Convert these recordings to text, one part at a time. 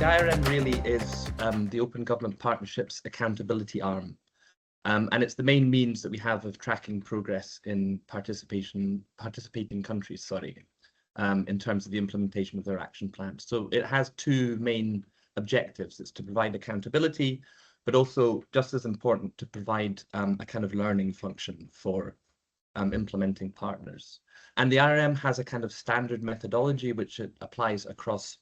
the IRM really is the Open Government Partnerships accountability arm. And it's the main means that we have of tracking progress in participating countries, in terms of the implementation of their action plans. So it has two main objectives. It's to provide accountability, but also, just as important, to provide a kind of learning function for implementing partners. And the IRM has a kind of standard methodology which it applies across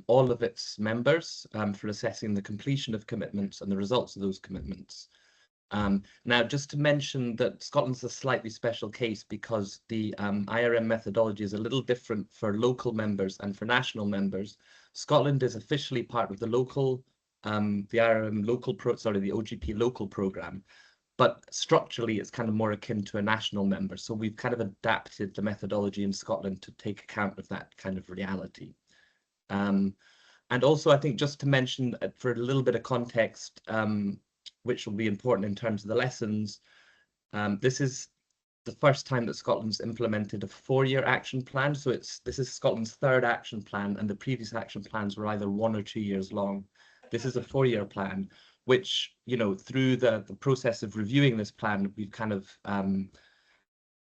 all of its members for assessing the completion of commitments and the results of those commitments. Now, just to mention that Scotland's a slightly special case because the IRM methodology is a little different for local members and for national members. Scotland is officially part of the local, the IRM local the OGP local programme, but structurally it's kind of more akin to a national member. So we've kind of adapted the methodology in Scotland to take account of that kind of reality. And also, I think just to mention for a little bit of context, which will be important in terms of the lessons, this is the first time that Scotland's implemented a 4-year action plan. So this is Scotland's 3rd action plan, and the previous action plans were either 1 or 2 years long. This is a 4-year plan, which, you know, through the process of reviewing this plan, we've kind of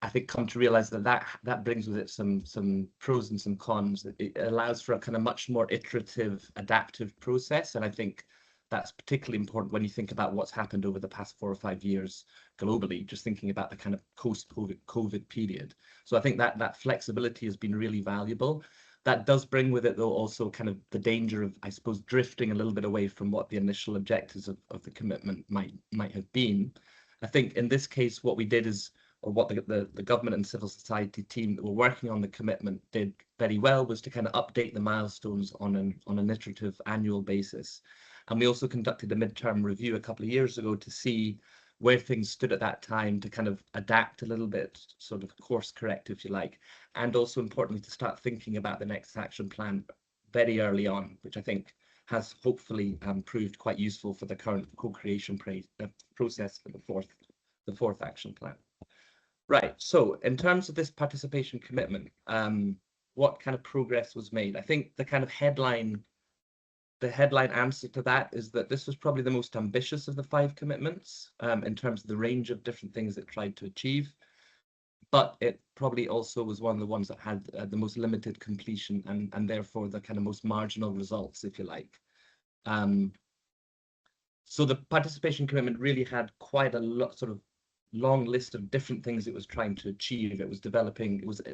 I think come to realize that brings with it some pros and some cons. It allows for a kind of much more iterative, adaptive process, and I think that's particularly important when you think about what's happened over the past 4 or 5 years globally, just thinking about the kind of post-COVID period. So I think that flexibility has been really valuable. That does bring with it, though, also kind of the danger of, I suppose, drifting a little bit away from what the initial objectives of the commitment might have been. I think in this case, what we did is, or what the government and civil society team that were working on the commitment did very well, was to kind of update the milestones on an iterative annual basis. And we also conducted a midterm review a couple of years ago to see where things stood at that time, to kind of adapt a little bit, sort of course correct, if you like, and also importantly to start thinking about the next action plan very early on, which I think has hopefully proved quite useful for the current co-creation process for the fourth action plan. Right, so in terms of this participation commitment, what kind of progress was made? I think the kind of headline answer to that is that this was probably the most ambitious of the 5 commitments in terms of the range of different things it tried to achieve, but it probably also was one of the ones that had the most limited completion and therefore the kind of most marginal results, if you like. So the participation commitment really had quite a lot, sort of long list of different things it was trying to achieve. It was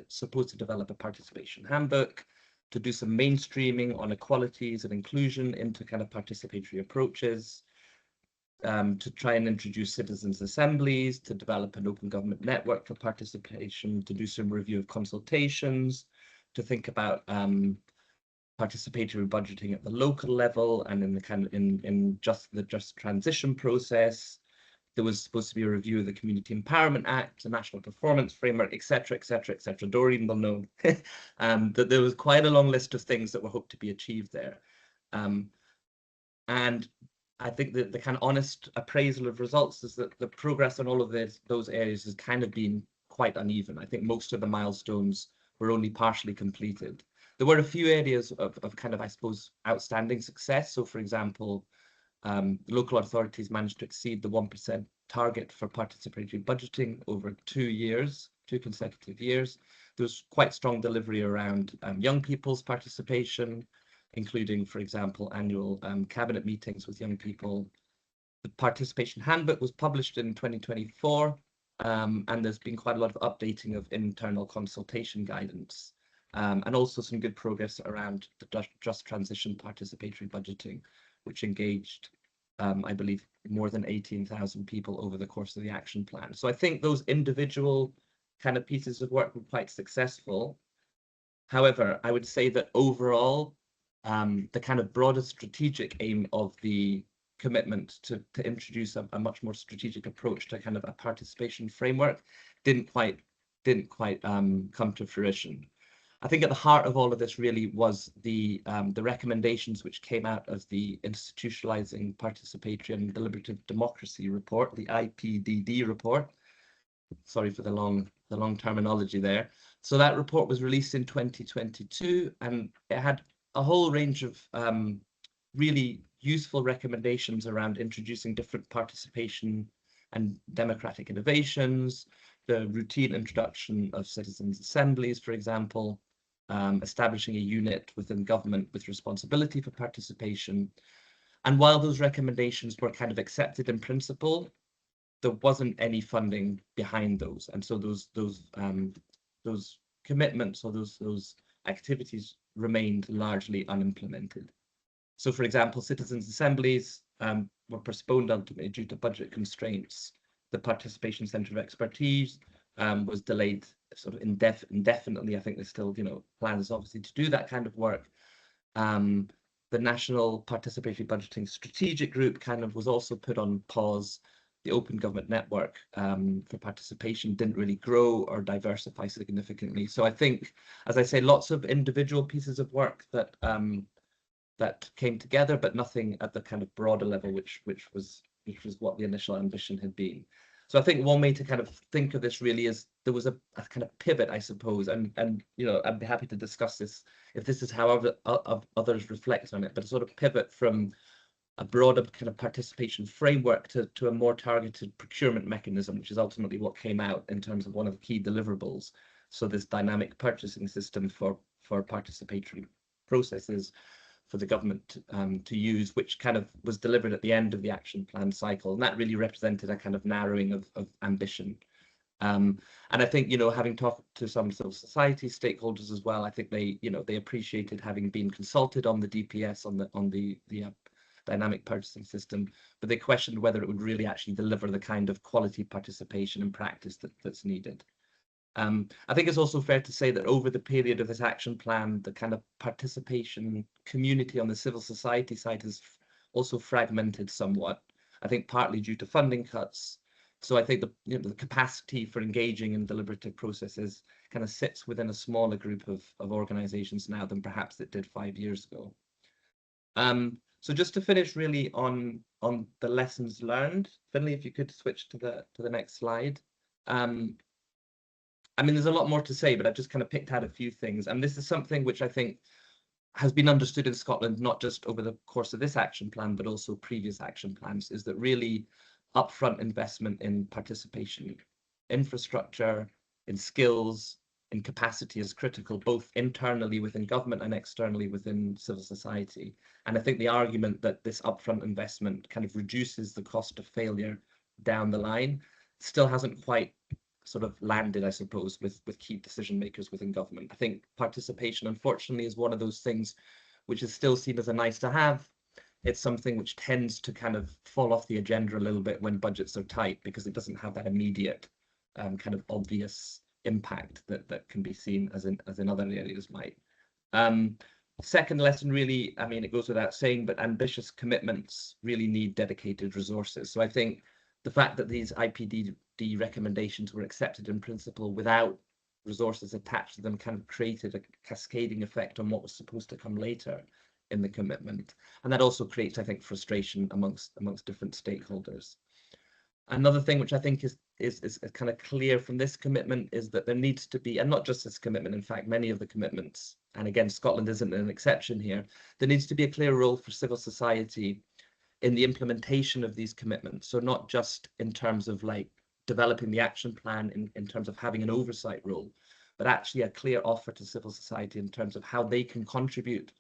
supposed to develop a participation handbook, to do some mainstreaming on equalities and inclusion into kind of participatory approaches, to try and introduce citizens' assemblies, to develop an open government network for participation, to do some review of consultations, to think about participatory budgeting at the local level and in the kind of in the just transition process. There was supposed to be a review of the Community Empowerment Act, the National Performance Framework, etc., etc., etc. Doreen will know that there was quite a long list of things that were hoped to be achieved there. And I think that the kind of honest appraisal of results is that the progress on all of those areas has kind of been quite uneven. I think most of the milestones were only partially completed. There were a few areas of kind of, I suppose, outstanding success. So, for example, local authorities managed to exceed the 1% target for participatory budgeting over 2 consecutive years. There was quite strong delivery around young people's participation, including, for example, annual cabinet meetings with young people. The participation handbook was published in 2024, and there's been quite a lot of updating of internal consultation guidance, and also some good progress around the just transition participatory budgeting, which engaged, I believe, more than 18,000 people over the course of the action plan. So I think those individual kind of pieces of work were quite successful. However, I would say that overall, the kind of broader strategic aim of the commitment to introduce a much more strategic approach to kind of a participation framework didn't quite come to fruition. I think at the heart of all of this really was the recommendations which came out of the Institutionalizing Participatory and Deliberative Democracy report, the IPDD report. Sorry for the long terminology there. So that report was released in 2022, and it had a whole range of really useful recommendations around introducing different participation and democratic innovations, the routine introduction of citizens' assemblies, for example, establishing a unit within government with responsibility for participation. And while those recommendations were kind of accepted in principle, there wasn't any funding behind those. And so those commitments or those activities remained largely unimplemented. So, for example, citizens' assemblies were postponed ultimately due to budget constraints. The Participation Centre of Expertise was delayed sort of indefinitely. I think there's still, plans obviously to do that kind of work. The National Participatory Budgeting Strategic Group kind of was also put on pause. The Open Government Network for participation didn't really grow or diversify significantly. So I think, as I say, lots of individual pieces of work that that came together, but nothing at the kind of broader level, which was what the initial ambition had been. So I think one way to kind of think of this really is there was a kind of pivot, I suppose, and I'd be happy to discuss this if this is how others reflect on it, but a sort of pivot from a broader kind of participation framework to a more targeted procurement mechanism, which is ultimately what came out in terms of one of the key deliverables. So this dynamic purchasing system for participatory processes for the government to use, which kind of was delivered at the end of the action plan cycle. And that really represented a kind of narrowing of ambition. And I think, having talked to some civil society stakeholders as well, I think they appreciated having been consulted on the DPS, on the dynamic purchasing system, but they questioned whether it would really actually deliver the kind of quality participation in practice that's needed. I think it's also fair to say that over the period of this action plan, the kind of participation community on the civil society side has also fragmented somewhat. I think partly due to funding cuts. So I think the capacity for engaging in deliberative processes kind of sits within a smaller group of organizations now than perhaps it did 5 years ago. So just to finish really on the lessons learned, Finlay, if you could switch to the next slide. I mean, there's a lot more to say, but I've just kind of picked out a few things. And this is something which I think has been understood in Scotland, not just over the course of this action plan, but also previous action plans, is that really upfront investment in participation, infrastructure, in skills, in capacity is critical, both internally within government and externally within civil society. And I think the argument that this upfront investment kind of reduces the cost of failure down the line still hasn't quite sort of landed, I suppose, with key decision makers within government. I think participation, unfortunately, is one of those things which is still seen as a nice to have. It's something which tends to kind of fall off the agenda a little bit when budgets are tight, because it doesn't have that immediate kind of obvious impact that can be seen as in other areas might. Second lesson, really, I mean, it goes without saying, but ambitious commitments really need dedicated resources. So I think the fact that these IPD recommendations were accepted in principle without resources attached to them kind of created a cascading effect on what was supposed to come later in the commitment. And that also creates, I think, frustration amongst different stakeholders. Another thing which I think is kind of clear from this commitment is that there needs to be, and not just this commitment, in fact, many of the commitments, and again, Scotland isn't an exception here, there needs to be a clear role for civil society in the implementation of these commitments. So not just in terms of like developing the action plan in terms of having an oversight role, but actually a clear offer to civil society in terms of how they can contribute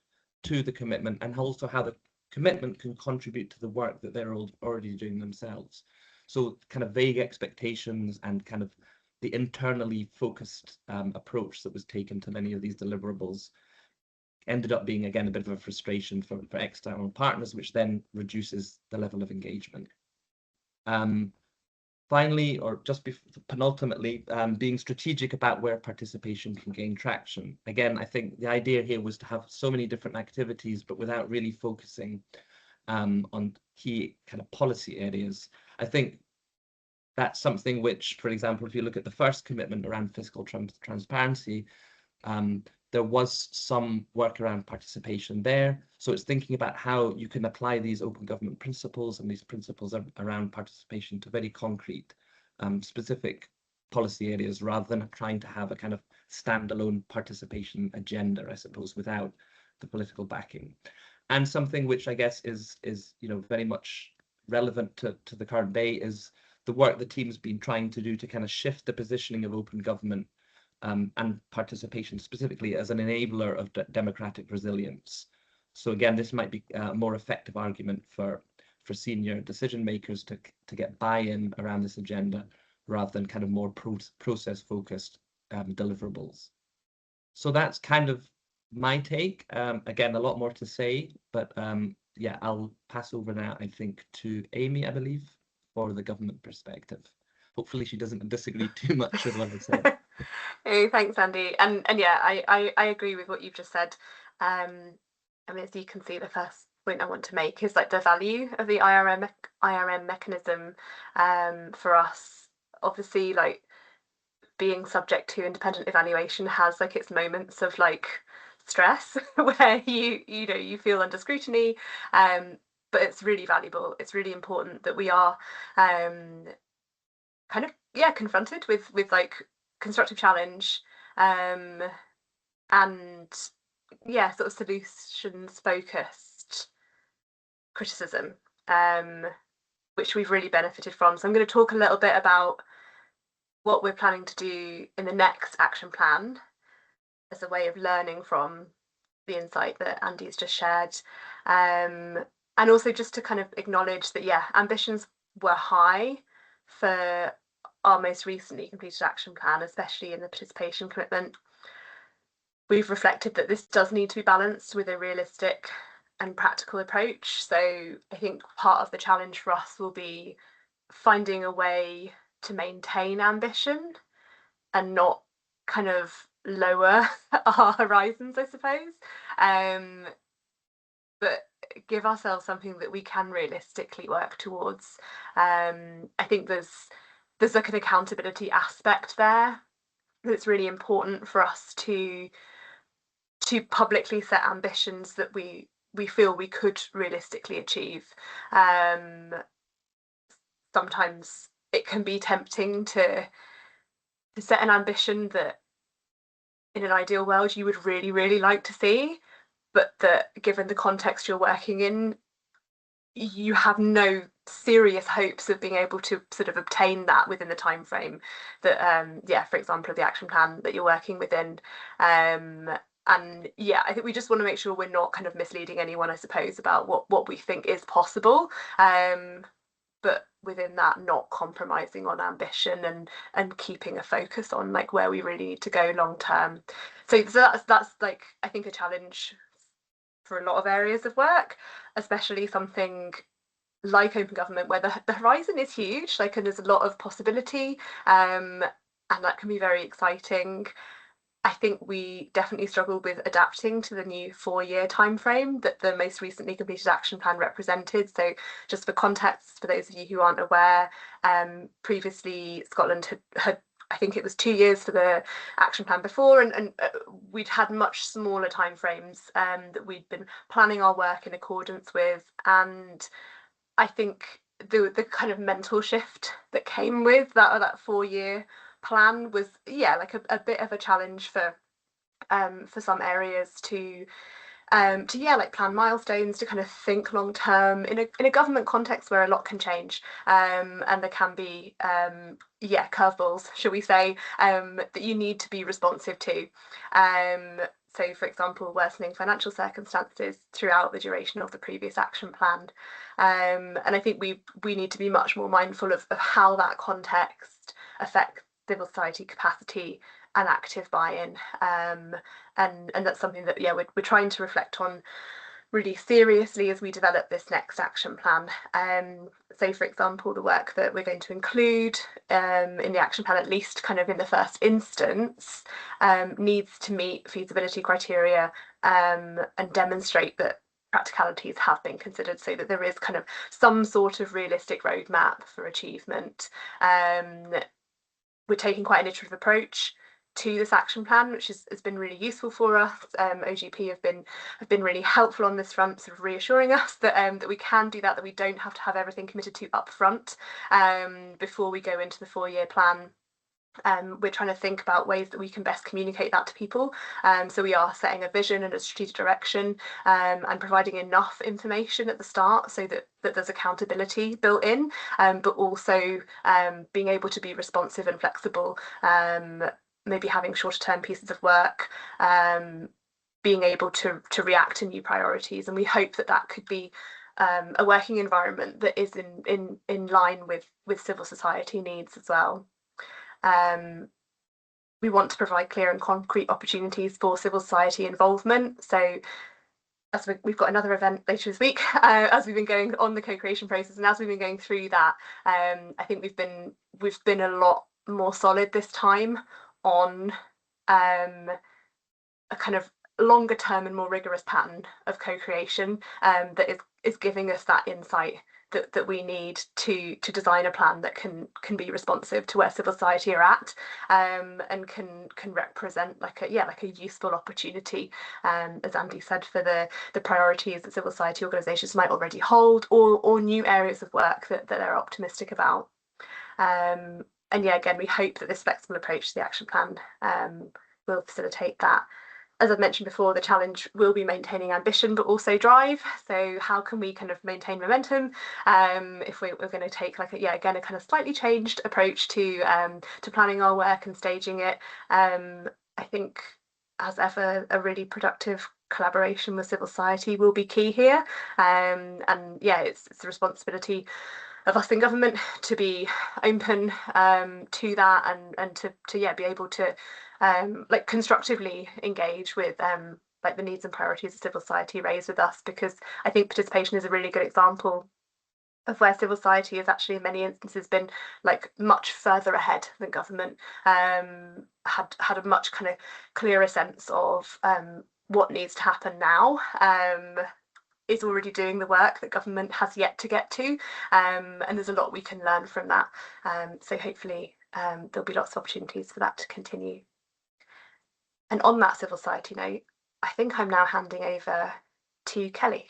to the commitment, and also how the commitment can contribute to the work that they're already doing themselves. So kind of vague expectations and kind of the internally focused approach that was taken to many of these deliverables ended up being, again, a bit of a frustration for external partners, which then reduces the level of engagement. Finally, or just penultimately, being strategic about where participation can gain traction. Again, I think the idea here was to have so many different activities, but without really focusing on key kind of policy areas. I think that's something which, for example, if you look at the first commitment around fiscal transparency, there was some work around participation there. So it's thinking about how you can apply these open government principles and these principles around participation to very concrete, specific policy areas, rather than trying to have a kind of standalone participation agenda, I suppose, without the political backing. And something which I guess is very much relevant to the current day is the work the team's been trying to do to kind of shift the positioning of open government and participation specifically as an enabler of democratic resilience. So again, this might be a more effective argument for senior decision makers to get buy-in around this agenda rather than kind of more process focused deliverables. So that's kind of my take. Again, a lot more to say, but yeah, I'll pass over now, I think, to Amy, I believe, for the government perspective. Hopefully she doesn't disagree too much with what I said. Hey, thanks, Andy. And yeah, I agree with what you've just said. I mean, as you can see, the first point I want to make is like the value of the IRM mechanism for us. Obviously, like being subject to independent evaluation has like its moments of like stress where you feel under scrutiny, but it's really valuable. It's really important that we are kind of confronted with like constructive challenge and sort of solutions focused criticism, which we've really benefited from. So I'm going to talk a little bit about what we're planning to do in the next action plan as a way of learning from the insight that Andy's just shared, and also just to kind of acknowledge that ambitions were high for our most recently completed action plan, especially in the participation commitment. We've reflected that this does need to be balanced with a realistic and practical approach. So I think part of the challenge for us will be finding a way to maintain ambition and not kind of lower our horizons, I suppose, but give ourselves something that we can realistically work towards. I think there's like an accountability aspect there that's really important for us to publicly set ambitions that we feel we could realistically achieve. Sometimes it can be tempting to set an ambition that in an ideal world you would really, really like to see, but that given the context you're working in, you have no serious hopes of being able to sort of obtain that within the time frame that for example, of the action plan that you're working within. And I think we just want to make sure we're not kind of misleading anyone, I suppose, about what we think is possible, but within that not compromising on ambition and keeping a focus on like where we really need to go long term. So that's like, I think, a challenge for a lot of areas of work, especially something like open government where the horizon is huge, like, and there's a lot of possibility, and that can be very exciting. I think we definitely struggled with adapting to the new 4-year time frame that the most recently completed action plan represented. So just for context, for those of you who aren't aware, previously Scotland had I think it was 2 years for the action plan before, and we'd had much smaller timeframes that we'd been planning our work in accordance with. And I think the kind of mental shift that came with that 4-year plan was like a bit of a challenge for some areas to like plan milestones, to kind of think long term in a government context where a lot can change, and there can be curveballs, shall we say, that you need to be responsive to. So, for example, worsening financial circumstances throughout the duration of the previous action plan, and I think we need to be much more mindful of how that context affects civil society capacity and active buy-in, and that's something that we're trying to reflect on really seriously as we develop this next action plan. So, for example, the work that we're going to include in the action plan, at least kind of in the first instance, needs to meet feasibility criteria and demonstrate that practicalities have been considered, so that there is kind of some sort of realistic roadmap for achievement. We're taking quite an iterative approach to this action plan, which has been really useful for us. OGP have been really helpful on this front, sort of reassuring us that we can do that we don't have to have everything committed to up front before we go into the 4-year plan. We're trying to think about ways that we can best communicate that to people. So we are setting a vision and a strategic direction, and providing enough information at the start so that there's accountability built in, but also being able to be responsive and flexible, maybe having shorter term pieces of work, being able to react to new priorities. And we hope that that could be a working environment that is in line with civil society needs as well. We want to provide clear and concrete opportunities for civil society involvement. So as we've got another event later this week, as we've been going on the co-creation process, and as we've been going through that, I think we've been a lot more solid this time on a kind of longer term and more rigorous pattern of co-creation, that is giving us that insight that we need to design a plan that can be responsive to where civil society are at, and can represent like a useful opportunity, as Andy said, for the priorities that civil society organisations might already hold, or new areas of work that they're optimistic about. And yeah, again, we hope that this flexible approach to the action plan will facilitate that. As I've mentioned before, the challenge will be maintaining ambition, but also drive. So how can we kind of maintain momentum if we're going to take a kind of slightly changed approach to planning our work and staging it? I think, as ever, a really productive collaboration with civil society will be key here. And yeah, it's the responsibility of us in government to be open to that, and to be able to constructively engage with the needs and priorities of civil society raised with us, because I think participation is a really good example of where civil society has actually in many instances been much further ahead than government, had a much kind of clearer sense of what needs to happen now, is already doing the work that government has yet to get to, and there's a lot we can learn from that. So hopefully there'll be lots of opportunities for that to continue. And on that civil society note, I think I'm now handing over to Kelly.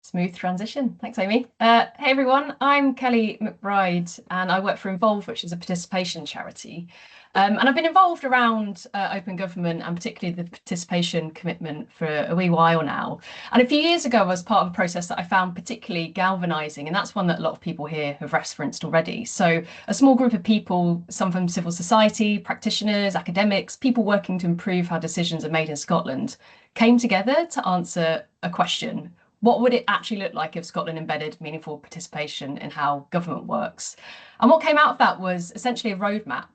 Smooth transition. Thanks, Amy. Hey everyone, I'm Kelly McBride, and I work for Involve, which is a participation charity. And I've been involved around open government, and particularly the participation commitment, for a wee while now. And a few years ago, I was part of a process that I found particularly galvanising, and that's one that a lot of people here have referenced already. So a small group of people, some from civil society, practitioners, academics, people working to improve how decisions are made in Scotland, came together to answer a question. What would it actually look like if Scotland embedded meaningful participation in how government works? And what came out of that was essentially a roadmap.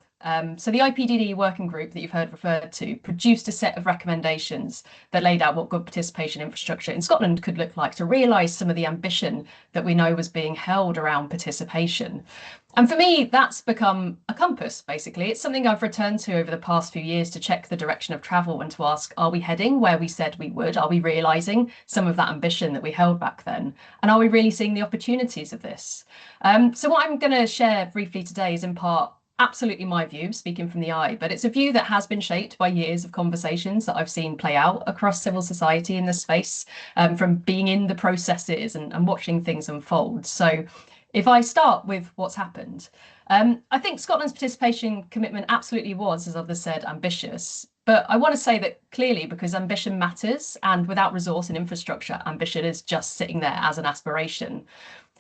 So the IPDD working group that you've heard referred to produced a set of recommendations that laid out what good participation infrastructure in Scotland could look like to realise some of the ambition that we know was being held around participation. And for me, that's become a compass, basically. It's something I've returned to over the past few years to check the direction of travel and to ask, are we heading where we said we would? Are we realising some of that ambition that we held back then? And are we really seeing the opportunities of this? So what I'm going to share briefly today is in part absolutely my view, speaking from the eye, but it's a view that has been shaped by years of conversations that I've seen play out across civil society in this space, from being in the processes and watching things unfold. So if I start with what's happened, I think Scotland's participation commitment absolutely was, as others said, ambitious. But I want to say that clearly, because ambition matters, and without resource and infrastructure, ambition is just sitting there as an aspiration.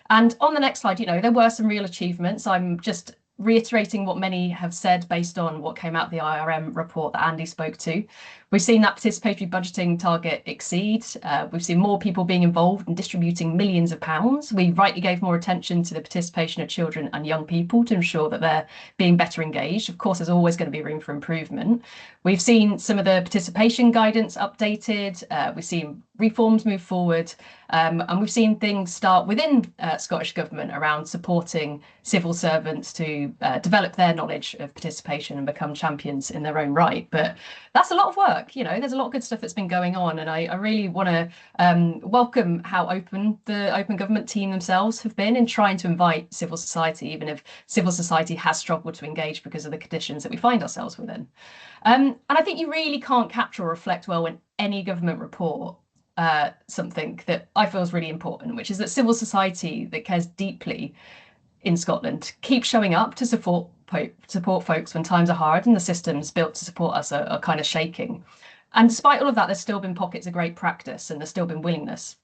And on the next slide, there were some real achievements. I'm just reiterating what many have said based on what came out of the IRM report that Andy spoke to. We've seen that participatory budgeting target exceed. We've seen more people being involved in distributing millions of pounds. We rightly gave more attention to the participation of children and young people to ensure that they're being better engaged. Of course, there's always going to be room for improvement. We've seen some of the participation guidance updated. We've seen reforms move forward, and we've seen things start within Scottish Government around supporting civil servants to develop their knowledge of participation and become champions in their own right. But that's a lot of work. There's a lot of good stuff that's been going on, and I really want to welcome how open the Open Government team themselves have been in trying to invite civil society, even if civil society has struggled to engage because of the conditions that we find ourselves within. And I think you really can't capture or reflect well in any government report something that I feel is really important, which is that civil society that cares deeply in Scotland. Keep showing up to support folks when times are hard and the systems built to support us are kind of shaking. And despite all of that, there's still been pockets of great practice and there's still been willingness.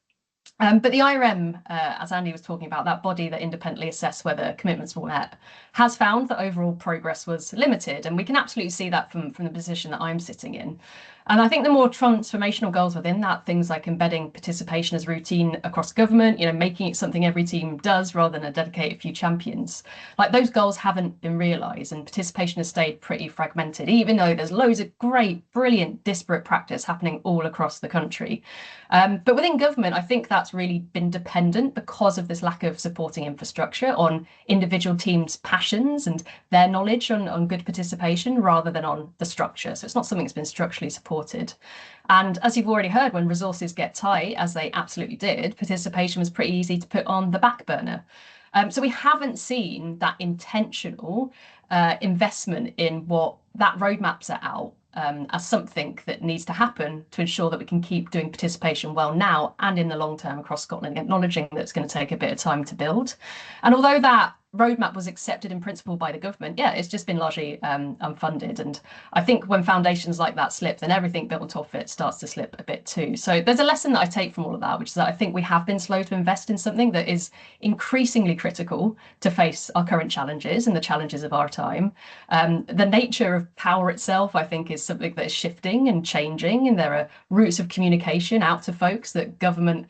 But the IRM, as Andy was talking about, that body that independently assess whether commitments were met, has found that overall progress was limited. And we can absolutely see that from the position that I'm sitting in. And I think the more transformational goals within that, things like embedding participation as routine across government, making it something every team does rather than a dedicated few champions, like those goals haven't been realised and participation has stayed pretty fragmented, even though there's loads of great, brilliant, disparate practice happening all across the country. But within government, I think that's really been dependent because of this lack of supporting infrastructure on individual teams' passions and their knowledge on good participation rather than on the structure. So it's not something that's been structurally supported. And as you've already heard, when resources get tight, as they absolutely did, participation was pretty easy to put on the back burner. So we haven't seen that intentional investment in what that roadmap set out as something that needs to happen to ensure that we can keep doing participation well now and in the long term across Scotland, acknowledging that it's going to take a bit of time to build. And although that roadmap was accepted in principle by the government, it's just been largely unfunded. And I think when foundations like that slip, then everything built on top of it starts to slip a bit too. So there's a lesson that I take from all of that, which is that I think we have been slow to invest in something that is increasingly critical to face our current challenges and the challenges of our time. The nature of power itself, I think, is something that is shifting and changing, and there are routes of communication out to folks that government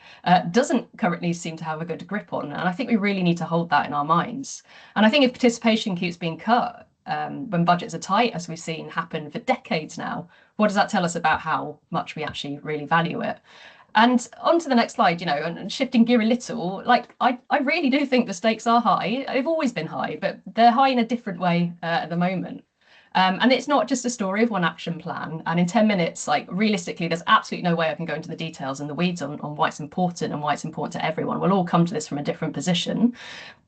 doesn't currently seem to have a good grip on. And I think we really need to hold that in our minds. And I think if participation keeps being cut when budgets are tight, as we've seen happen for decades now, what does that tell us about how much we actually really value it? And on to the next slide, and shifting gear a little, I really do think the stakes are high. They've always been high, but they're high in a different way at the moment. And it's not just a story of one action plan. And in 10 minutes, realistically, there's absolutely no way I can go into the details and the weeds on why it's important and why it's important to everyone. We'll all come to this from a different position.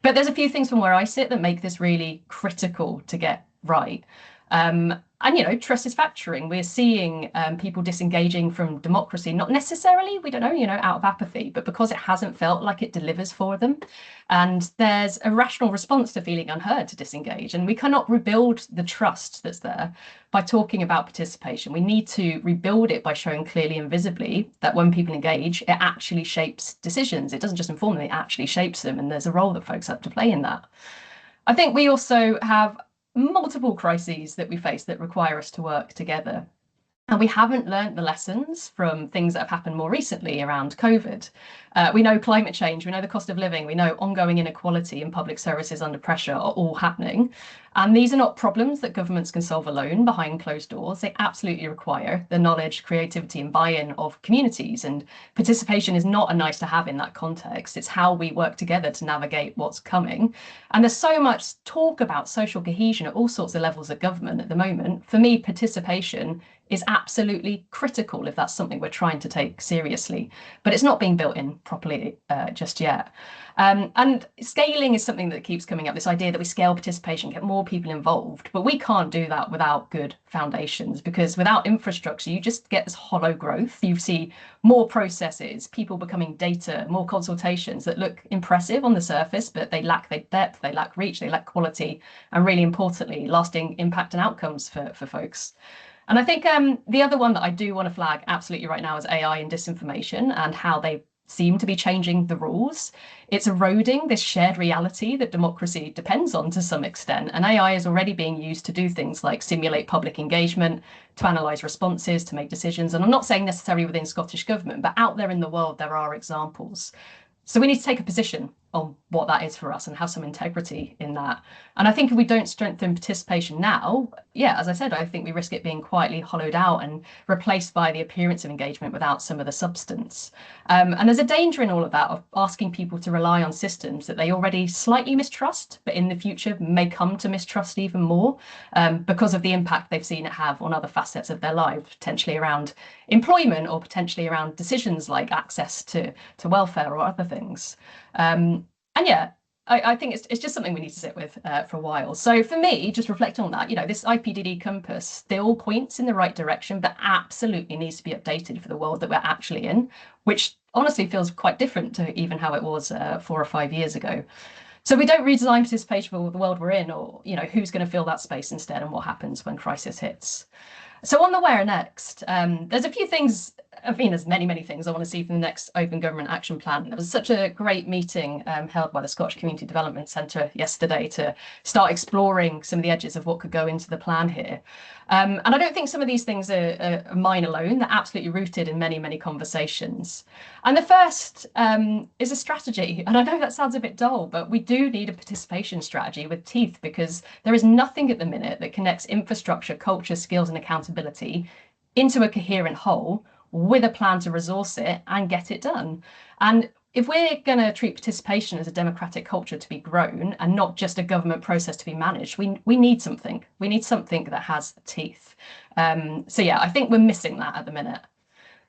But there's a few things from where I sit that make this really critical to get right. And, trust is factoring. We're seeing people disengaging from democracy, not necessarily, we don't know, out of apathy, but because it hasn't felt like it delivers for them. And there's a rational response to feeling unheard to disengage. And we cannot rebuild the trust that's there by talking about participation. We need to rebuild it by showing clearly and visibly that when people engage, it actually shapes decisions. It doesn't just inform them, it actually shapes them. And there's a role that folks have to play in that. I think we also have multiple crises that we face that require us to work together. And we haven't learnt the lessons from things that have happened more recently around COVID. We know climate change, we know the cost of living, we know ongoing inequality and public services under pressure are all happening. And these are not problems that governments can solve alone behind closed doors. They absolutely require the knowledge, creativity and buy-in of communities. And participation is not a nice to have in that context. It's how we work together to navigate what's coming. And there's so much talk about social cohesion at all sorts of levels of government at the moment. For me, participation is absolutely critical if that's something we're trying to take seriously, but it's not being built in properly just yet. And scaling is something that keeps coming up, this idea that we scale participation, get more people involved, but we can't do that without good foundations, because without infrastructure, you just get this hollow growth. You see more processes, people becoming data, more consultations that look impressive on the surface, but they lack the depth, they lack reach, they lack quality, and really importantly, lasting impact and outcomes for folks. And I think the other one that I do want to flag absolutely right now is AI and disinformation and how they seem to be changing the rules. It's eroding this shared reality that democracy depends on to some extent. And AI is already being used to do things like simulate public engagement, to analyse responses, to make decisions. And I'm not saying necessarily within Scottish Government, but out there in the world, there are examples. So we need to take a position on what that is for us and have some integrity in that. And I think if we don't strengthen participation now, as I said, I think we risk it being quietly hollowed out and replaced by the appearance of engagement without some of the substance. And there's a danger in all of that of asking people to rely on systems that they already slightly mistrust, but in the future may come to mistrust even more because of the impact they've seen it have on other facets of their life, potentially around employment or potentially around decisions like access to welfare or other things. I think it's just something we need to sit with for a while. So for me, just reflecting on that, this IPDD compass still points in the right direction, but absolutely needs to be updated for the world that we're actually in, which honestly feels quite different to even how it was 4 or 5 years ago. So we don't redesign participation for the world we're in, or who's going to fill that space instead, and what happens when crisis hits. So on the where next, there's a few things. There's many things I want to see from the next Open Government Action Plan. There was such a great meeting held by the Scottish Community Development Centre yesterday to start exploring some of the edges of what could go into the plan here. And I don't think some of these things are mine alone. They're absolutely rooted in many conversations. And the first is a strategy. And I know that sounds a bit dull, but we do need a participation strategy with teeth, because there is nothing at the minute that connects infrastructure, culture, skills and accountability into a coherent whole with a plan to resource it and get it done. And if we're going to treat participation as a democratic culture to be grown and not just a government process to be managed, we need something. We need something that has teeth. So yeah, I think we're missing that at the minute.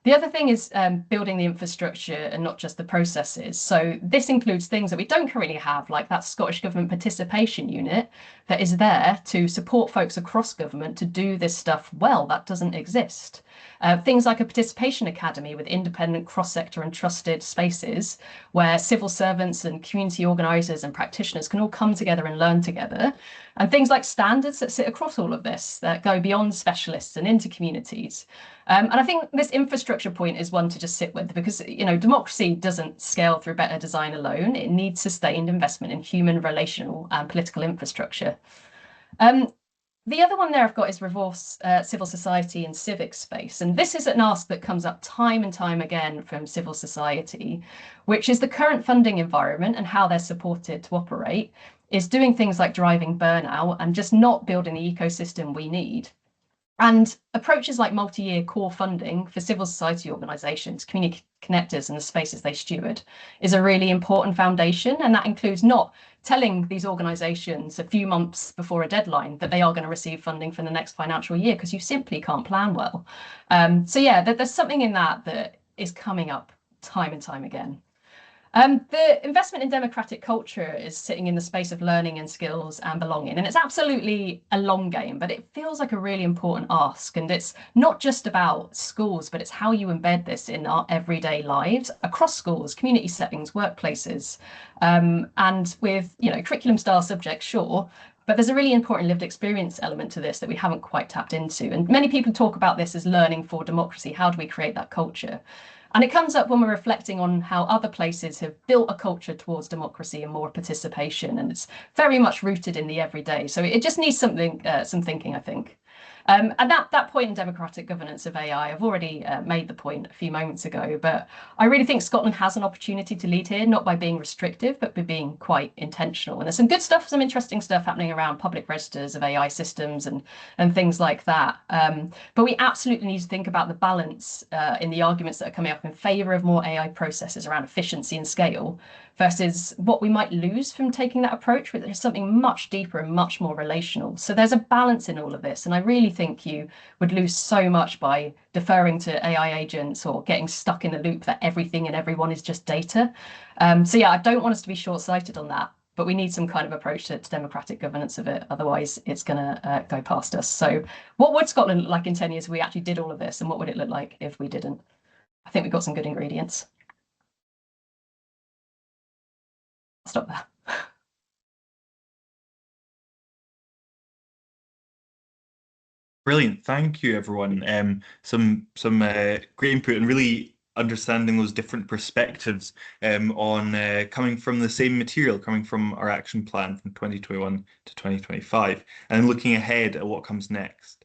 The other thing is building the infrastructure and not just the processes. So this includes things that we don't currently have, like that Scottish Government Participation Unit that is there to support folks across government to do this stuff well. That doesn't exist. Things like a participation academy with independent, cross-sector and trusted spaces where civil servants and community organisers and practitioners can all come together and learn together. And things like standards that sit across all of this, that go beyond specialists and into communities. And I think this infrastructure point is one to just sit with, because democracy doesn't scale through better design alone. It needs sustained investment in human, relational and political infrastructure. The other one there I've got is resource civil society and civic space. And this is an ask that comes up time and time again from civil society, which is the current funding environment and how they're supported to operate is doing things like driving burnout and just not building the ecosystem we need. And approaches like multi-year core funding for civil society organisations, community connectors and the spaces they steward is a really important foundation. And that includes not telling these organisations a few months before a deadline that they are going to receive funding for the next financial year, because you simply can't plan well. So yeah, there's something in that is coming up time and time again. The investment in democratic culture is sitting in the space of learning and skills and belonging. And it's absolutely a long game, but it feels like a really important ask. And it's not just about schools, but it's how you embed this in our everyday lives across schools, community settings, workplaces, and with, curriculum style subjects, sure. But there's a really important lived experience element to this that we haven't quite tapped into. And many people talk about this as learning for democracy. How do we create that culture? And it comes up when we're reflecting on how other places have built a culture towards democracy and more participation, and it's very much rooted in the everyday. So it just needs some thinking, I think. And that point in democratic governance of AI, I've already made the point a few moments ago, but I really think Scotland has an opportunity to lead here, not by being restrictive, but by being quite intentional. And there's some good stuff, some interesting stuff happening around public registers of AI systems and things like that. But we absolutely need to think about the balance in the arguments that are coming up in favour of more AI processes around efficiency and scale versus what we might lose from taking that approach, which is something much deeper and much more relational. So there's a balance in all of this. And I really think you would lose so much by deferring to AI agents or getting stuck in the loop that everything and everyone is just data. So yeah, I don't want us to be short-sighted on that, but we need some kind of approach to democratic governance of it. Otherwise, it's going to go past us. So what would Scotland look like in 10 years if we actually did all of this? And what would it look like if we didn't? I think we've got some good ingredients. Stop there. Brilliant, thank you, everyone. Some great input and really understanding those different perspectives on coming from the same material, coming from our action plan from 2021 to 2025, and looking ahead at what comes next.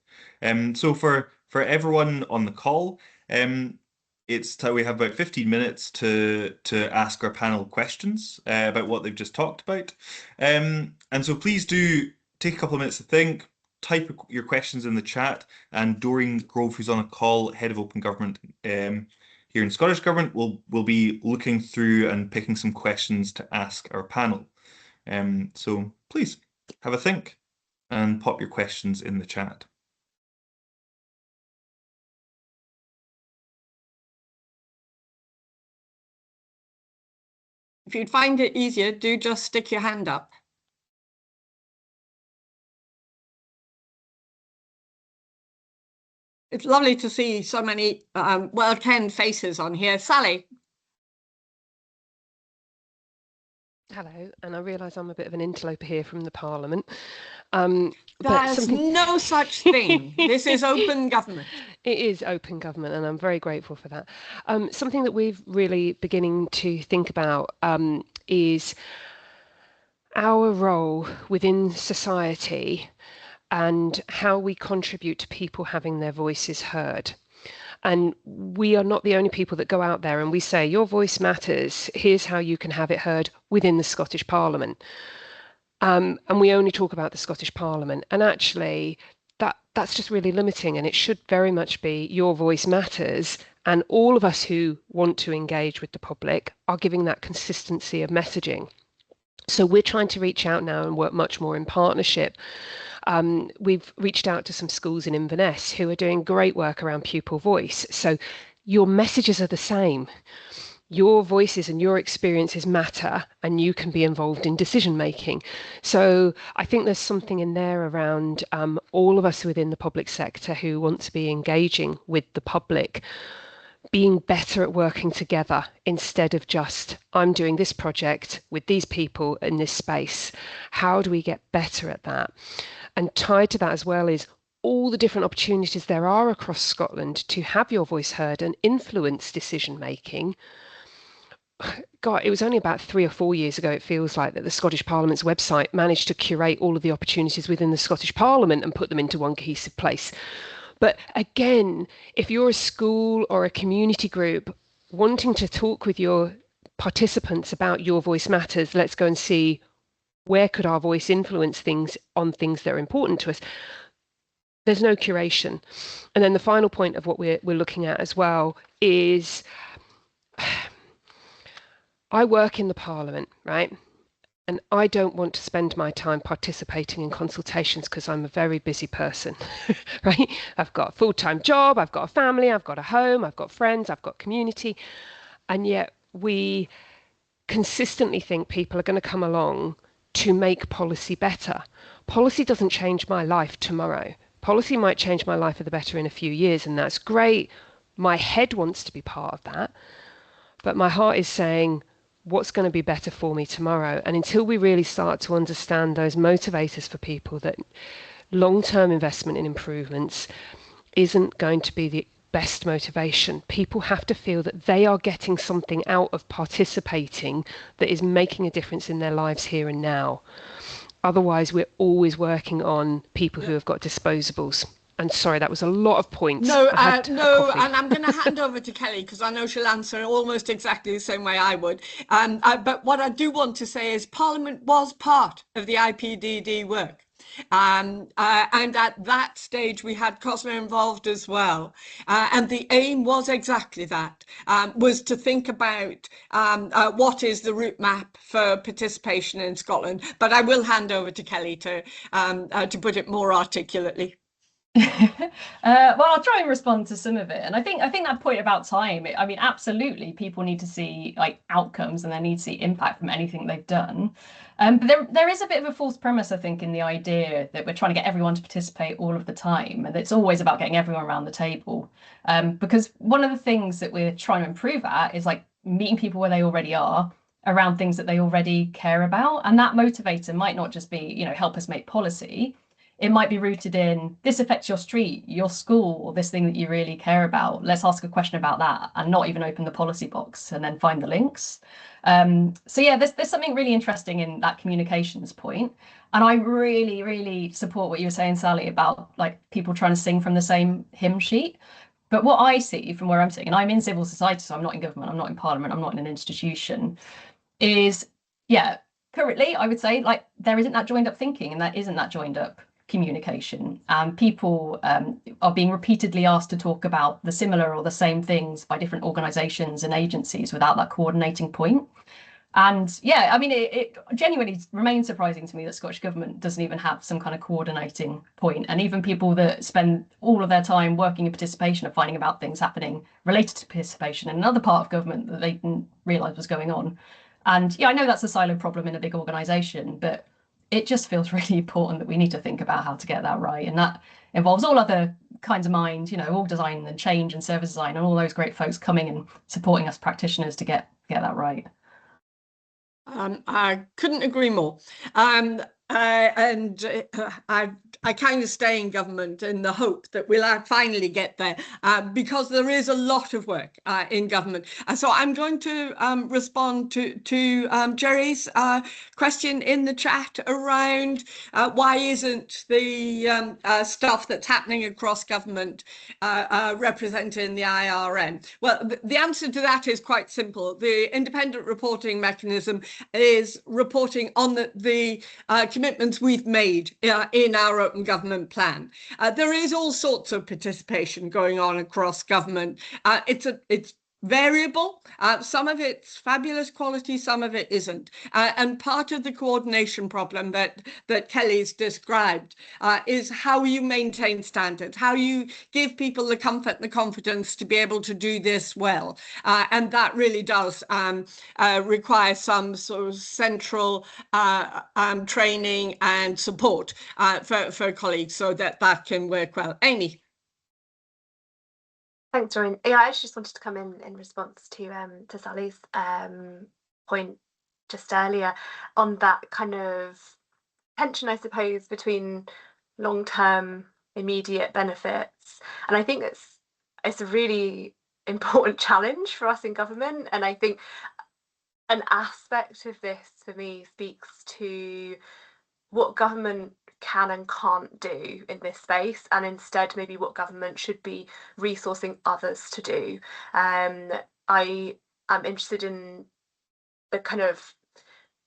So for everyone on the call, we have about 15 minutes to ask our panel questions about what they've just talked about. And so please do take a couple of minutes to think, type your questions in the chat, and Doreen Grove, who's on a call, Head of Open Government here in Scottish Government, will be looking through and picking some questions to ask our panel. So please have a think and pop your questions in the chat. If you'd find it easier, do just stick your hand up. It's lovely to see so many well-kenned faces on here. Sally. Hello, and I realise I'm a bit of an interloper here from the Parliament. There's no such thing. This is open government. It is open government, and I'm very grateful for that. Something that we're really beginning to think about is our role within society and how we contribute to people having their voices heard. And we are not the only people that go out there and we say, your voice matters, here's how you can have it heard within the Scottish Parliament. And we only talk about the Scottish Parliament. And actually, that's just really limiting, and it should very much be your voice matters. And all of us who want to engage with the public are giving that consistency of messaging. So we're trying to reach out now and work much more in partnership. We've reached out to some schools in Inverness who are doing great work around pupil voice. So your messages are the same. Your voices and your experiences matter, and you can be involved in decision making. So I think there's something in there around all of us within the public sector who want to be engaging with the public, being better at working together instead of just, I'm doing this project with these people in this space. How do we get better at that? And tied to that as well is all the different opportunities there are across Scotland to have your voice heard and influence decision making. God, it was only about 3 or 4 years ago, it feels like, that the Scottish Parliament's website managed to curate all of the opportunities within the Scottish Parliament and put them into one cohesive place. But again, if you're a school or a community group wanting to talk with your participants about your voice matters, let's go and see where could our voice influence things on things that are important to us. There's no curation. And then the final point of what we're looking at as well is, I work in the Parliament, right? And I don't want to spend my time participating in consultations because I'm a very busy person, right? I've got a full-time job, I've got a family, I've got a home, I've got friends, I've got community. And yet we consistently think people are going to come along to make policy better. Policy doesn't change my life tomorrow. Policy might change my life for the better in a few years, and that's great. My head wants to be part of that. But my heart is saying, what's going to be better for me tomorrow? And until we really start to understand those motivators for people, that long-term investment in improvements isn't going to be the best motivation. People have to feel that they are getting something out of participating that is making a difference in their lives here and now. Otherwise, we're always working on people who have got disposables. And sorry, that was a lot of points. No, and I'm going to hand over to Kelly because I know she'll answer almost exactly the same way I would. But what I do want to say is Parliament was part of the IPDD work. And at that stage, we had COSLA involved as well. And the aim was exactly that, was to think about what is the route map for participation in Scotland. But I will hand over to Kelly to put it more articulately. Well, I'll try and respond to some of it. And I think that point about time, I mean, absolutely, people need to see like outcomes and they need to see impact from anything they've done. But there is a bit of a false premise, I think, in the idea that we're trying to get everyone to participate all of the time, and it's always about getting everyone around the table. Because one of the things that we're trying to improve at is like meeting people where they already are, around things that they already care about. And that motivator might not just be, you know, help us make policy. It might be rooted in this affects your street, your school, or this thing that you really care about. Let's ask a question about that and not even open the policy box and then find the links. So yeah, there's something really interesting in that communications point. And I really, really support what you were saying, Sally, about like people trying to sing from the same hymn sheet. But what I see from where I'm sitting, and I'm in civil society, so I'm not in government, I'm not in Parliament, I'm not in an institution, is, yeah, currently I would say like there isn't that joined up thinking and there isn't that joined up communication. People are being repeatedly asked to talk about the similar or the same things by different organisations and agencies without that coordinating point. And yeah, I mean, it genuinely remains surprising to me that Scottish Government doesn't even have some kind of coordinating point. And even people that spend all of their time working in participation are finding about things happening related to participation in another part of government that they didn't realise was going on. And yeah, I know that's a silo problem in a big organisation, but it just feels really important that we need to think about how to get that right. And that involves all other kinds of minds, you know, org design and change and service design and all those great folks coming and supporting us practitioners to get that right. I couldn't agree more. I kind of stay in government in the hope that we'll finally get there, because there is a lot of work in government. So I'm going to respond to Jerry's question in the chat around why isn't the stuff that's happening across government represented in the IRM? Well, the answer to that is quite simple. The independent reporting mechanism is reporting on the commitments we've made in our open government plan. There is all sorts of participation going on across government. It's variable. Some of it's fabulous quality, some of it isn't. And part of the coordination problem that Kelly's described is how you maintain standards, how you give people the comfort and the confidence to be able to do this well. And that really does require some sort of central training and support for colleagues so that that can work well. Amy. Thanks, Doreen. Yeah, I actually just wanted to come in response to Sally's point just earlier on that kind of tension, I suppose, between long-term immediate benefits. And I think it's a really important challenge for us in government. And I think an aspect of this for me speaks to what government can and can't do in this space, and instead maybe what government should be resourcing others to do. I am interested in the kind of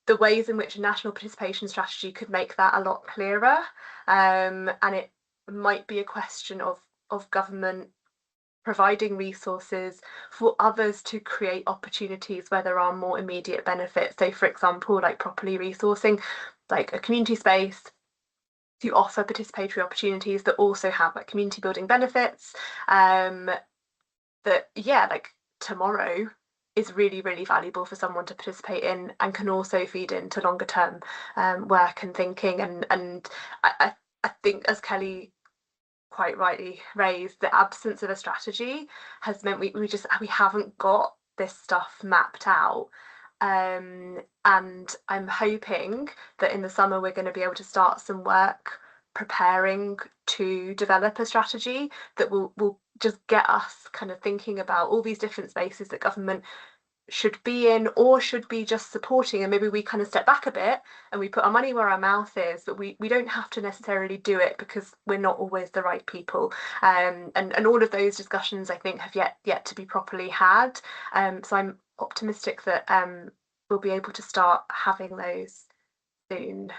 the ways in which a national participation strategy could make that a lot clearer, and it might be a question of government providing resources for others to create opportunities where there are more immediate benefits. So, for example, like properly resourcing like a community space to offer participatory opportunities that also have like community building benefits, that like tomorrow is really, really valuable for someone to participate in and can also feed into longer term work and thinking. And I think, as Kelly quite rightly raised, the absence of a strategy has meant we haven't got this stuff mapped out. And I'm hoping that in the summer we're going to be able to start some work preparing to develop a strategy that will just get us kind of thinking about all these different spaces that government should be in or should be just supporting, and maybe we kind of step back a bit and we put our money where our mouth is, but we don't have to necessarily do it because we're not always the right people, and all of those discussions I think have yet to be properly had, so I'm optimistic that we'll be able to start having those soon.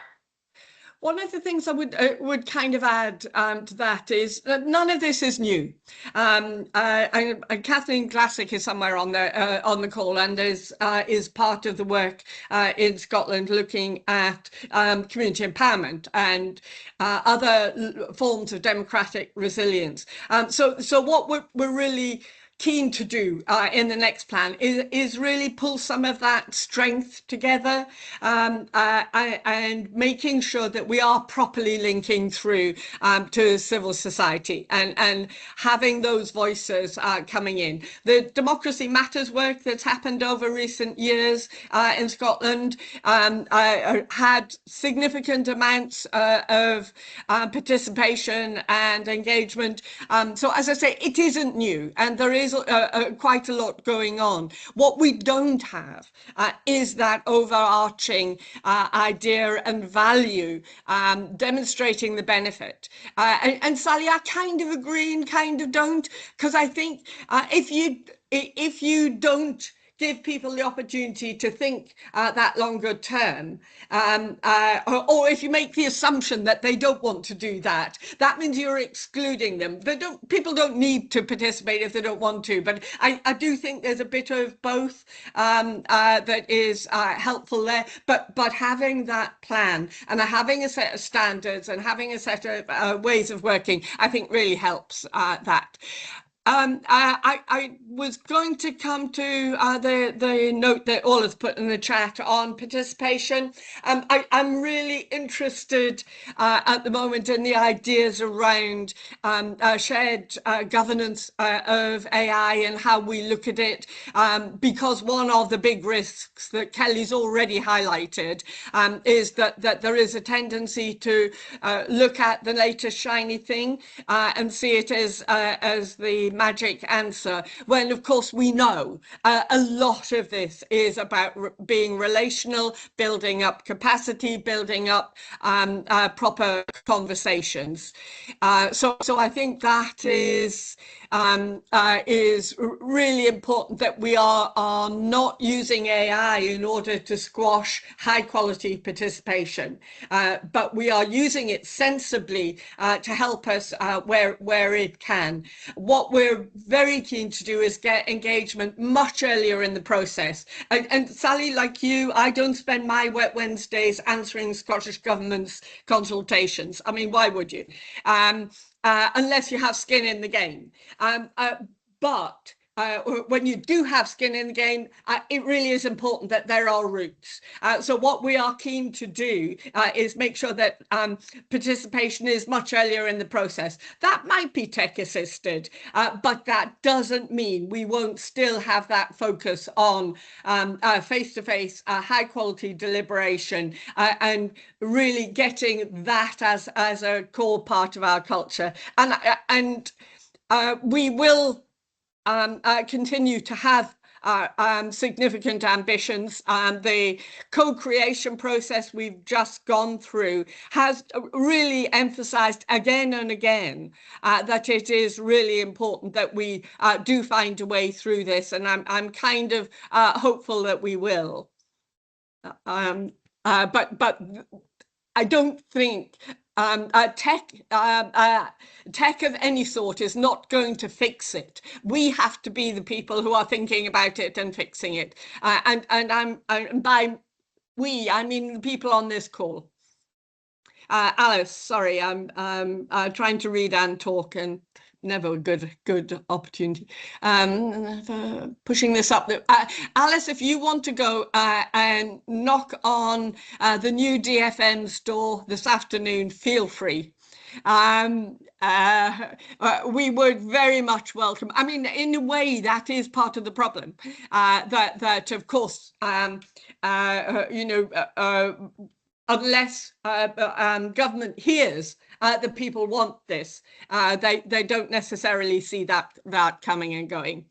One of the things I would kind of add to that is that none of this is new. And Kathleen Glassick is somewhere on the call and is part of the work in Scotland looking at community empowerment and other forms of democratic resilience. So what we're really keen to do in the next plan is really pull some of that strength together, and making sure that we are properly linking through to civil society and having those voices coming in. The Democracy Matters work that's happened over recent years in Scotland had significant amounts of participation and engagement. So as I say, it isn't new, and there is quite a lot going on. What we don't have is that overarching idea and value demonstrating the benefit. And Sally, I kind of agree and kind of don't, because I think if you don't give people the opportunity to think that longer term, or if you make the assumption that they don't want to do that, that means you're excluding them. People don't need to participate if they don't want to, but I do think there's a bit of both that is helpful there, but having that plan and having a set of standards and having a set of ways of working, I think really helps that. I was going to come to the note that Ola's put in the chat on participation. I'm really interested at the moment in the ideas around shared governance of AI and how we look at it, because one of the big risks that Kelly's already highlighted is that there is a tendency to look at the latest shiny thing and see it as the magic answer, when of course we know a lot of this is about being relational, building up capacity, building up proper conversations. So I think that is really important, that we are not using AI in order to squash high quality participation, but we are using it sensibly to help us where it can. What we're very keen to do is get engagement much earlier in the process. And Sally, like you, I don't spend my wet Wednesdays answering Scottish Government's consultations. I mean, why would you? Unless you have skin in the game. But when you do have skin in the game, it really is important that there are routes. So what we are keen to do is make sure that participation is much earlier in the process. That might be tech assisted, but that doesn't mean we won't still have that focus on face-to-face, high quality deliberation, and really getting that as a core part of our culture. And we will continue to have significant ambitions. The co-creation process we've just gone through has really emphasized again and again that it is really important that we do find a way through this, and I'm kind of hopeful that we will. But I don't think tech of any sort is not going to fix it. We have to be the people who are thinking about it and fixing it. And by we, I mean the people on this call. Alice, sorry, I'm trying to read and talk, and never a good opportunity. Pushing this up. Alice, if you want to go and knock on the new DFM's door this afternoon, feel free. We would very much welcome. I mean, in a way, that is part of the problem. That of course, you know, unless government hears that people want this, they don't necessarily see that coming and going.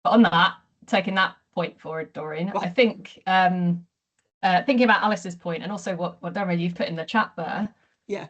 On that, taking that point forward, Doreen, I think thinking about Alice's point and also what Dermot you've put in the chat there, yeah,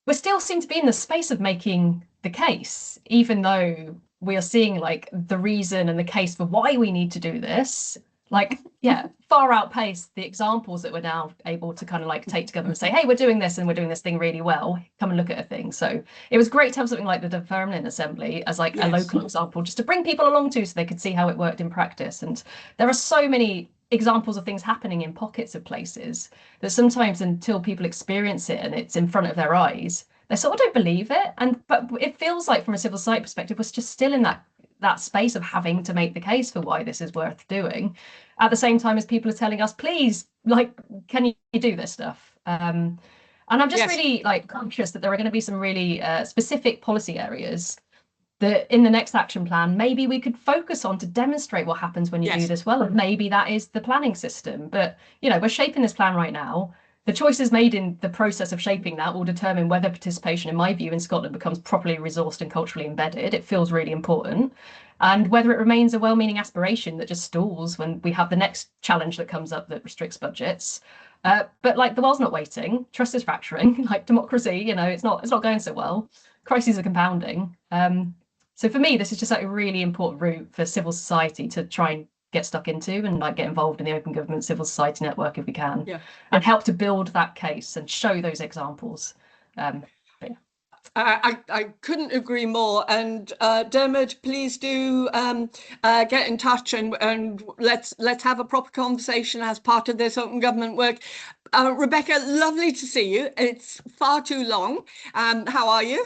we still seem to be in the space of making the case, even though we are seeing like the reason and the case for why we need to do this, like, yeah, far outpace the examples that we're now able to kind of like take to government and say, hey, we're doing this and we're doing this thing really well, come and look at a thing. So it was great to have something like the Dunfermline Assembly as like a local example, just to bring people along to so they could see how it worked in practice. And there are so many examples of things happening in pockets of places that sometimes until people experience it and it's in front of their eyes, they sort of don't believe it. But it feels like from a civil society perspective, we're just still in that space of having to make the case for why this is worth doing, at the same time as people are telling us, please, like, can you do this stuff? And I'm just really like conscious that there are going to be some really specific policy areas that in the next action plan, maybe we could focus on to demonstrate what happens when you do this well. And maybe that is the planning system. But, you know, we're shaping this plan right now. The choices made in the process of shaping that will determine whether participation, in my view, in Scotland becomes properly resourced and culturally embedded. It feels really important. And whether it remains a well-meaning aspiration that just stalls when we have the next challenge that comes up that restricts budgets. But like the world's not waiting, trust is fracturing, like democracy, you know, it's not going so well. Crises are compounding. So for me, this is just like a really important route for civil society to try and get stuck into and like get involved in the Open Government Civil Society Network if we can, and help to build that case and show those examples. I couldn't agree more. And Dermot, please do get in touch and let's have a proper conversation as part of this open government work. Rebecca, lovely to see you. It's far too long. How are you?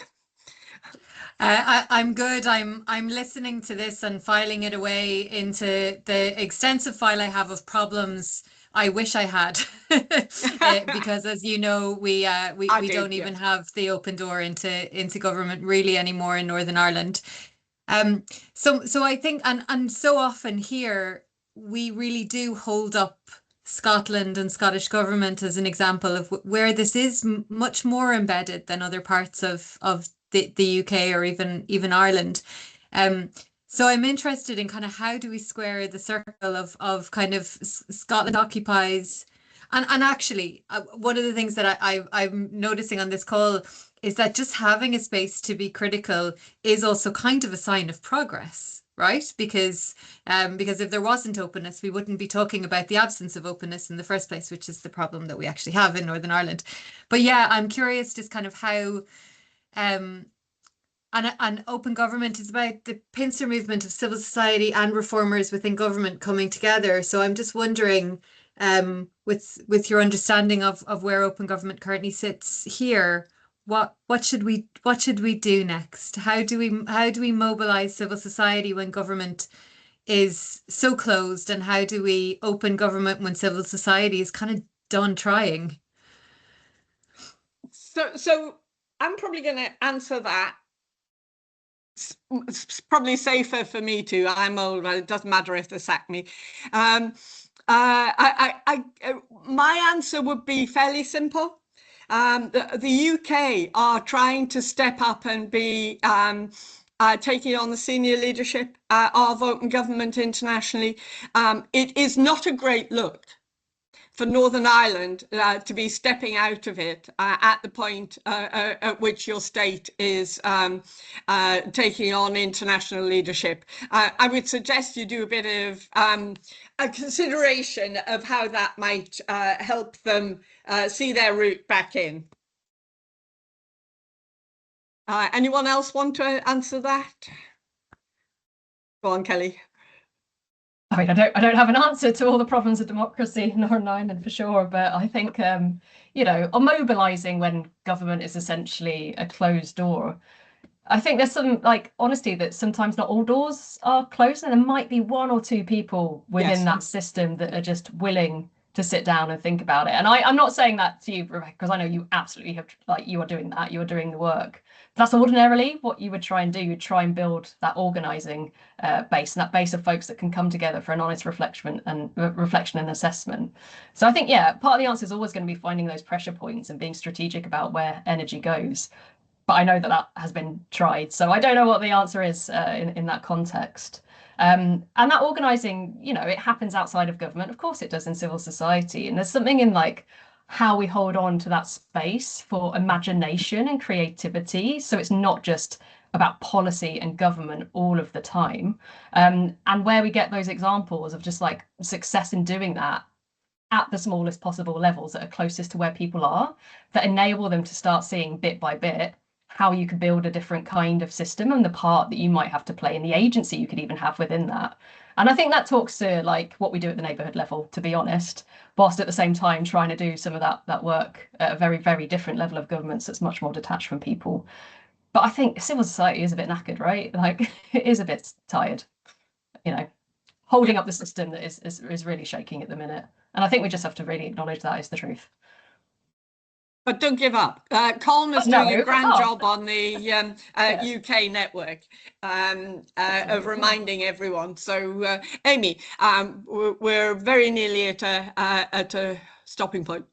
I'm good. I'm listening to this and filing it away into the extensive file I have of problems I wish I had, because as you know, we don't even have the open door into government really anymore in Northern Ireland. So I think, and so often here we really do hold up Scotland and Scottish government as an example of where this is much more embedded than other parts of the UK or even Ireland. So I'm interested in kind of how do we square the circle of kind of Scotland occupies, and actually one of the things that I'm noticing on this call is that just having a space to be critical is also kind of a sign of progress, right? Because if there wasn't openness, we wouldn't be talking about the absence of openness in the first place, which is the problem that we actually have in Northern Ireland. But yeah, I'm curious just kind of how and open government is about the pincer movement of civil society and reformers within government coming together. So I'm just wondering, with your understanding of where open government currently sits here, what should we do next? How do we mobilize civil society when government is so closed, and how do we open government when civil society is kind of done trying? So I'm probably going to answer that. It's probably safer for me to. I'm old, but it doesn't matter if they sack me. My answer would be fairly simple. The UK are trying to step up and be taking on the senior leadership of open government internationally. It is not a great look for Northern Ireland to be stepping out of it at the point at which your state is taking on international leadership. I would suggest you do a bit of a consideration of how that might help them see their route back in. Anyone else want to answer that? Go on, Kelly. I mean, I don't have an answer to all the problems of democracy in Northern Ireland for sure, but I think you know, on mobilising when government is essentially a closed door, I think there's some like honesty that sometimes not all doors are closed, and there might be one or two people within that system that are just willing to sit down and think about it. And I'm not saying that to you, Rebecca, because I know you absolutely have, like, you are doing that, you are doing the work. That's ordinarily what you would try and do. You try and build that organising base, and that base of folks that can come together for an honest reflection and assessment. So I think, yeah, part of the answer is always going to be finding those pressure points and being strategic about where energy goes. But I know that has been tried, so I don't know what the answer is in that context. And that organising, you know, it happens outside of government. Of course it does in civil society. And there's something in like how we hold on to that space for imagination and creativity. So it's not just about policy and government all of the time. And where we get those examples of just like success in doing that at the smallest possible levels that are closest to where people are, that enable them to start seeing bit by bit how you could build a different kind of system and the part that you might have to play in the agency you could even have within that. And I think that talks to like what we do at the neighbourhood level, to be honest, whilst at the same time trying to do some of that work at a very, very different level of governments that's much more detached from people. But I think civil society is a bit knackered, right? Like it is a bit tired, you know, holding up the system that is really shaking at the minute. And I think we just have to really acknowledge that is the truth. But don't give up. Colm is doing a grand job on the UK network of reminding everyone. So, Amy, we're very nearly at a stopping point.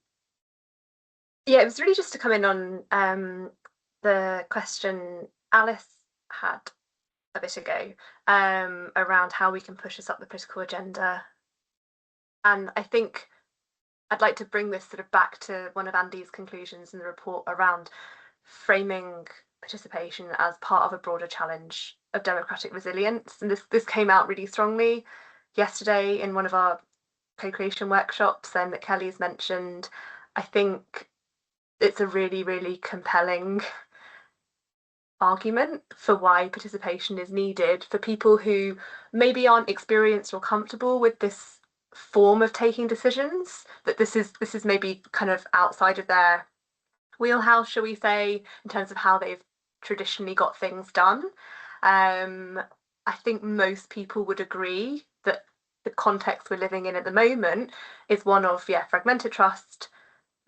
Yeah, it was really just to come in on the question Alice had a bit ago around how we can push us up the political agenda. And I think I'd like to bring this sort of back to one of Andy's conclusions in the report around framing participation as part of a broader challenge of democratic resilience. And this came out really strongly yesterday in one of our co-creation workshops that Kelly's mentioned. I think it's a really, really compelling argument for why participation is needed for people who maybe aren't experienced or comfortable with this form of taking decisions, that this is maybe kind of outside of their wheelhouse, shall we say, in terms of how they've traditionally got things done. I think most people would agree that the context we're living in at the moment is one of fragmented trust,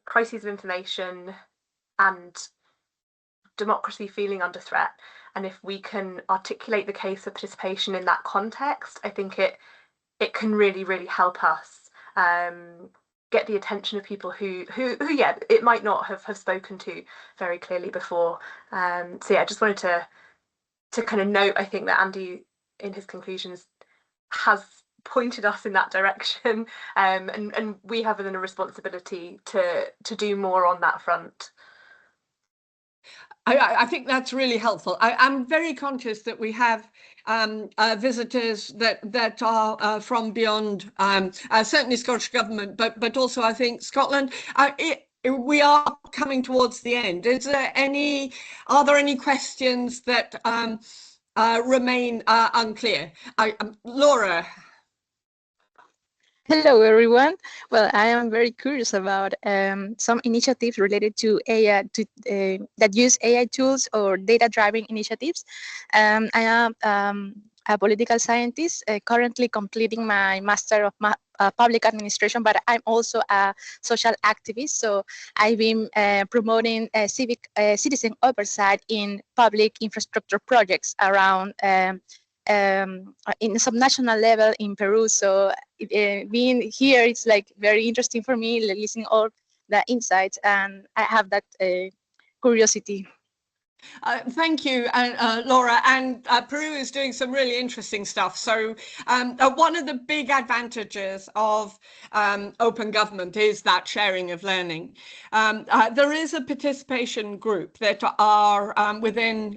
crises of information, and democracy feeling under threat. And if we can articulate the case for participation in that context, I think it can really, really help us get the attention of people who it might not have spoken to very clearly before. So I just wanted to kind of note, I think that Andy in his conclusions has pointed us in that direction, and we have a responsibility to do more on that front. I think that's really helpful. I'm very conscious that we have visitors that are from beyond, certainly Scottish Government, but also I think Scotland. We are coming towards the end. Are there any questions that remain unclear? Laura. Hello, everyone. Well, I am very curious about some initiatives related to AI that use AI tools or data-driven initiatives. I am a political scientist, currently completing my Master of Public Administration, but I'm also a social activist. So I've been promoting civic citizen oversight in public infrastructure projects around in some national level in Peru. So being here, it's like very interesting for me, listening all the insights, and I have that curiosity. Thank you, Laura. And Peru is doing some really interesting stuff. So one of the big advantages of open government is that sharing of learning. There is a participation group that are within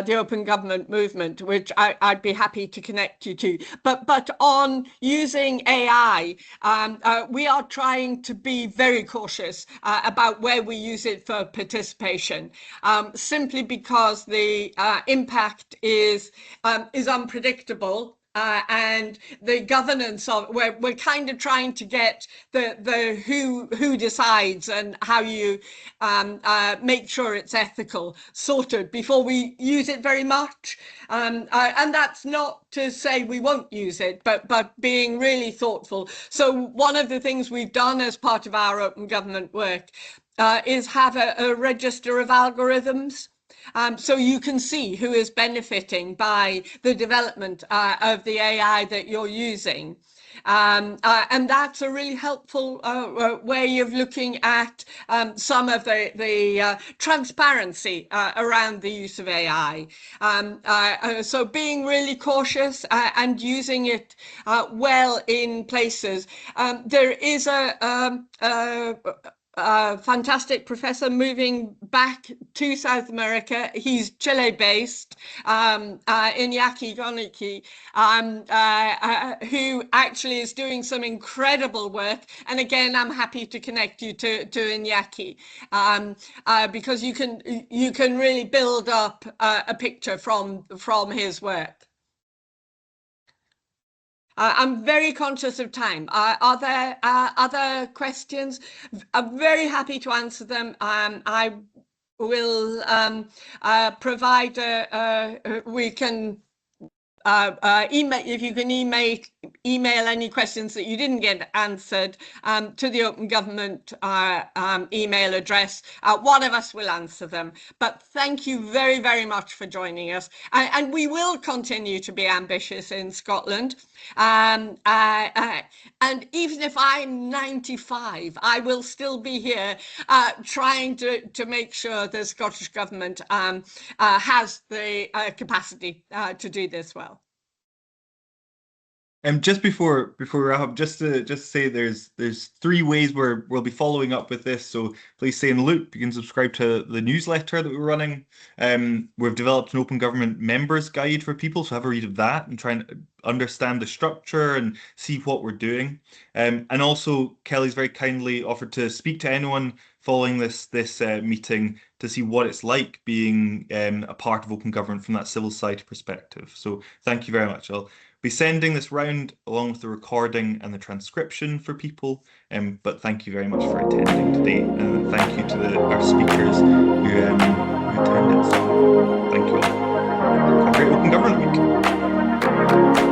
the open government movement, which I'd be happy to connect you to. But on using AI, we are trying to be very cautious about where we use it for participation, simply because the impact is unpredictable. And the governance of we're kind of trying to get the who decides and how you make sure it's ethical sorted before we use it very much, and that's not to say we won't use it, but being really thoughtful. So one of the things we've done as part of our open government work is have a register of algorithms. So you can see who is benefiting by the development of the AI that you're using. And that's a really helpful way of looking at some of the transparency around the use of AI. So being really cautious and using it well in places. There is a fantastic professor moving back to South America. He's Chile-based, Iñaki Goniki, who actually is doing some incredible work. And again, I'm happy to connect you to Iñaki, because you can really build up a picture from his work. I'm very conscious of time. Are there other questions? I'm very happy to answer them. I will provide we can email, if you can email any questions that you didn't get answered to the Open Government email address. One of us will answer them. But thank you very, very much for joining us. And we will continue to be ambitious in Scotland. And even if I'm 95, I will still be here trying to make sure the Scottish Government has the capacity to do this well. Just before we wrap up, just to say there's 3 ways we'll be following up with this. So please stay in the loop. You can subscribe to the newsletter that we're running. We've developed an open government members guide for people, so have a read of that and try and understand the structure and see what we're doing. And also Kelly's very kindly offered to speak to anyone following this meeting to see what it's like being a part of open government from that civil society perspective. So thank you very much. I'll be sending this round along with the recording and the transcription for people, but thank you very much for attending today, and thank you to our speakers who attended. So thank you all. Have a great Open Government Week.